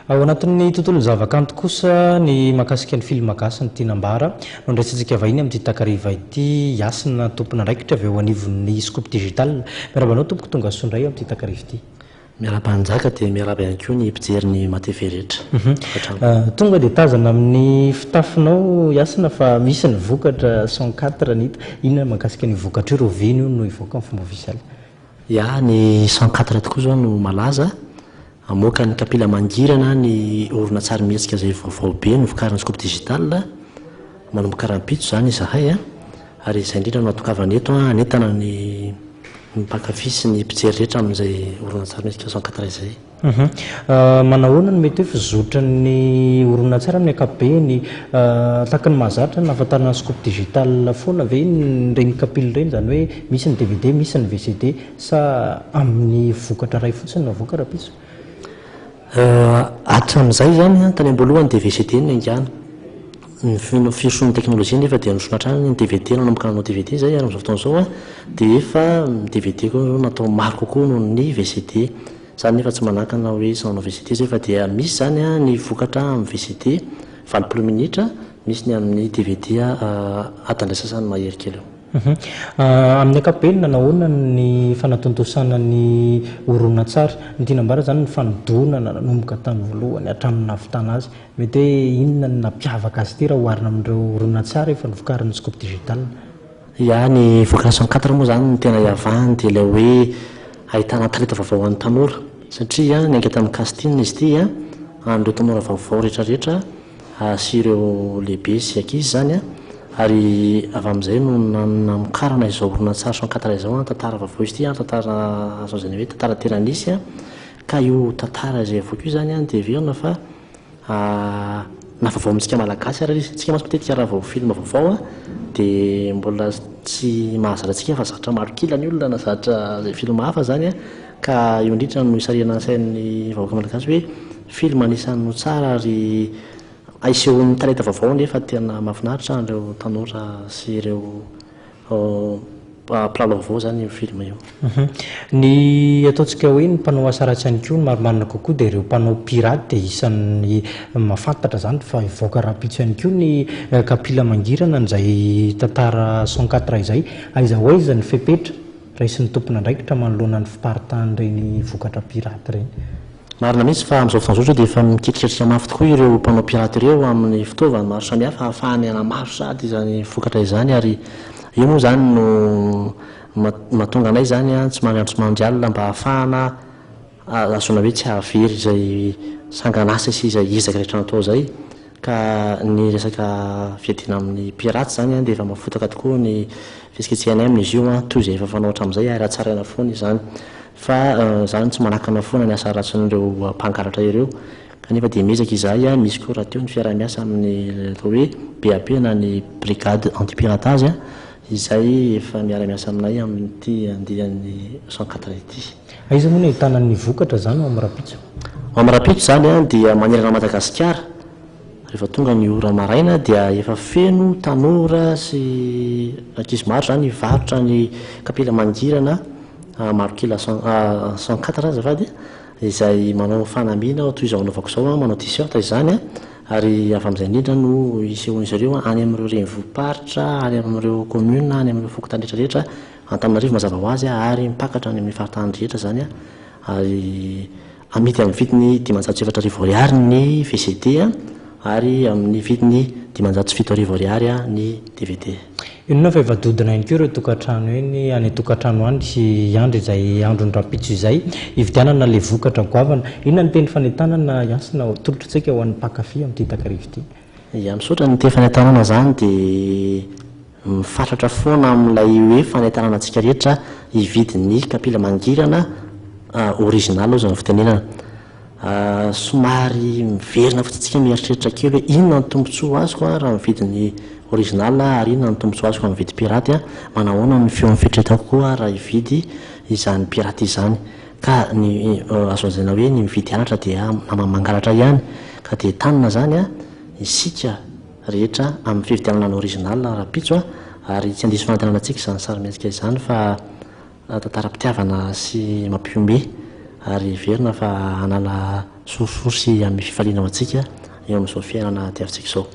Ao anatin'ny tontolo zavakanto kosa ny mahakasika ny film gasy ny tianambara no ndraisantsika vahiny amin'ity takariva ity Yasina tompona andraikitra avy eo anivon'ny Scoop Digital. Miarabanao tompoko tonga soa indray amin'ity takariva ity. Miara-panjaka dia miaraba ihany koa ny mpijery ny matevy rehetra. Tonga dia tazana amin'ny fitafinao Yasina fa misy ny vokatra 104 ny hita. Inona mahakasika ny vokatra io roviny io no ivoaka amin'ny fomba ofisialy? Ya, ny 104 tokoa zao no malaza. Amoaka ny kapila mangirana ny orona-tsary mihetsika izay vaovao be no vokarin'ny Scoop Digital. Manomboka rahampitso zany izahay ary izay indrindra no atokavana eto anentana ny mpankafy sy ny mpijery rehetra amin'izay orona-tsary mihetsika 104 izay. Manahoana no mety hoe fizotra ny orona-tsary amin'ny ankapobeny tahaka ny mahazatra ny ahafantarana Scoop Digital foana ve ireny kapila ireny, zany hoe misy ny DVD misy ny VCD sa amin'ny vokatra iray fotsiny no avoaka rahampitso? Hatramin'izay zany tany am-boalohany dia VCD no aingana. Ny fisoron'ny teknôlôjia nefa dia nosona hatrany ny DVD nanomboka nanao DVD zay ary amin'izao fotoana izao dia efa DVD koa natao maro kokoa noho ny VCD. Zany nefa tsy manakana hoe tsy nanao VCD zay fa dia misy zany ny vokatra amin'ny VCD 20 minitra, misy ny amin'ny DVD atandrasasany mahery kely eo. Amin'ny ankapobeny nahoana ny fanatontosana ny orona-tsary? Ny tianambara zany ny fanodonana nanomboka tany voalohany hatramin'ny nahavitana azy. Mety hoe inona ny nampiavaka azy ity raha oharina amin'ireo orona-tsary efa novokarin'ny Scoop Digital? Ya, ny vokatra 104 moa zany ny tena iavahany dia ilay hoe ahitana talenta vaovao an'ny tanora, satria ny ankety amin'ny casting izy ity an'ireo tanora vaovao rehetrarehetra sy ireo lehibe sy ankizy zany ary avy amin'izay no namokarana izao orona-tsary 104 izao tantara vaovao izy ity tantara azo zany hoe tantara tena nisy ka io tantara izay avoaka io zany dia verina fa na vaovao amintsika malagasy ary izy tsika masy matetika raha vao film vaovao dia mbola tsy mahazatra antsika fa zatra marokila ny olona na zatra izay film hafa zany ka io indrindra no isarihana sain'ny vahoaka malagasy hoe film anisan'ny tsara ary aisehoan'ny talenta vaovao nefa tena mahafinaritra ireo tanora sy ireo mpilalao vaovao zany io film io. Ny ataontsika hoe ny mpanao asa ratsy ihany koa ny marimarina kokoa dia ireo mpanao piraty dia isan'ny mahafantatra zany fa ivoaka rahampitso ihany koa ny kapila mangirana izay tantara 104 izay aiza ho aiza ny fepetra raisin'ny tompona andraikitra manoloana ny fiparitahan'ireny vokatra piraty ireny. Marina mihitsy fa amin'izao fotoana izao dia efa mikerikerika mafy tokoa ireo mpanao piraty ireo amin'ny fitaovana maro samihafa ahafahany hanamaro sady izany vokatra izany ary io moa zany no mahatonga anay zany tsy mariantso mandialina mba ahafahana azona hoe tsy hahavery izay sanganasa sy izay ezaka rehetra natao zay ka ny resaka fiadiana amin'ny piraty zany dia efa mahafotaka tokoa ny fihetsiketsehana amin'izy io toy izay efa fanao hatramin'izay ary hatsaraina foana izany fa zany tsy manakana foana ny asa ratsin'ireo mpangalatra ireo kanefa dia miezaka izahay misy koa raha teo ny fiarah-miasa amin'ny atao hoe BAP na ny brigade anti-piratage izay efa miara-miasa aminay amin'ity andihan'ny 104 ity. Aiza moa no ahitana ny vokatra zany ao amin'ny rahampitso? Ao amin'ny rahampitso zany dia manerana Madagasikara. Rehefa tonga ny ora maraina dia efa feno tanora sy ankizy maro zany varotra ny kapila mangirana marokila 104 azafady izay manao fanamiana toy izao anaovako izao manao t-shirt izany ary avy amin'izay indrindra no isehoan'izy ireo any amin'ireo renivohiparitra, any amin'ireo commune, any amin'ireo fokotany rehetrarehetra Antananarivo mazava ho azy ary mipakatra any amin'ny faritany rehetra zany ary amidy amin'ny vidiny 507 ariary ny VCD ary amin'ny vidiny 507 ariary ny DVD. Inona fa efa dodina ihany koa ireo tokantrano eny any tokantrano any sy andro izay andro ny rahampitso izay hividianana le vokatra goavana. Inona ny teny fanentanana Yasina tolotritsika ho an'ny mpankafy amin'ity takariva ity? Ya, misaotra ny teny fanentanana zany dia mifatratra foana amin'ilay hoe fanentanana antsika rehetra hividy ny kapila mangirana original ao zany fitenenana. Somary miverina fotsitsika mieritreritra kely hoe inona ny tombontsoa azoko raha mividy ny original ary inona ny tombontsoa azoko mividy piraty manahoana ny feon'ny fitretako koa raha hividy izany piraty izany ka ny azo anjaina hoe ny mividy anatra dia mangalatra ihany ka dia tanina zany isika rehetra amin'ny fividianana ny original rahampitso ary tsy handiso fanantenana antsika izany sary mihetsika izany fa tantara-pitiavana sy mampiome ary verina fa hanala sorosy amin'ny fifaliana ao antsika eo amin'izao fiainana tiavintsika izao.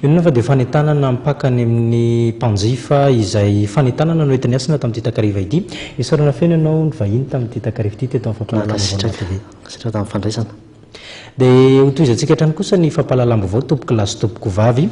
Inona fa dia fanentanana mipakany amin'ny mpanjifa izay fanentanana no entin'ny asina tamin'ity takariva ity. Isarana feno ianao ny vahiny tamin'ity takariva ity teto amin'ny fampahalalam-baovao sitraka tamin'ny fandraisana. Dia hotoizantsika hatrany kosa ny fampahalalam-baovao tompoko lahy sy tompoko vavy.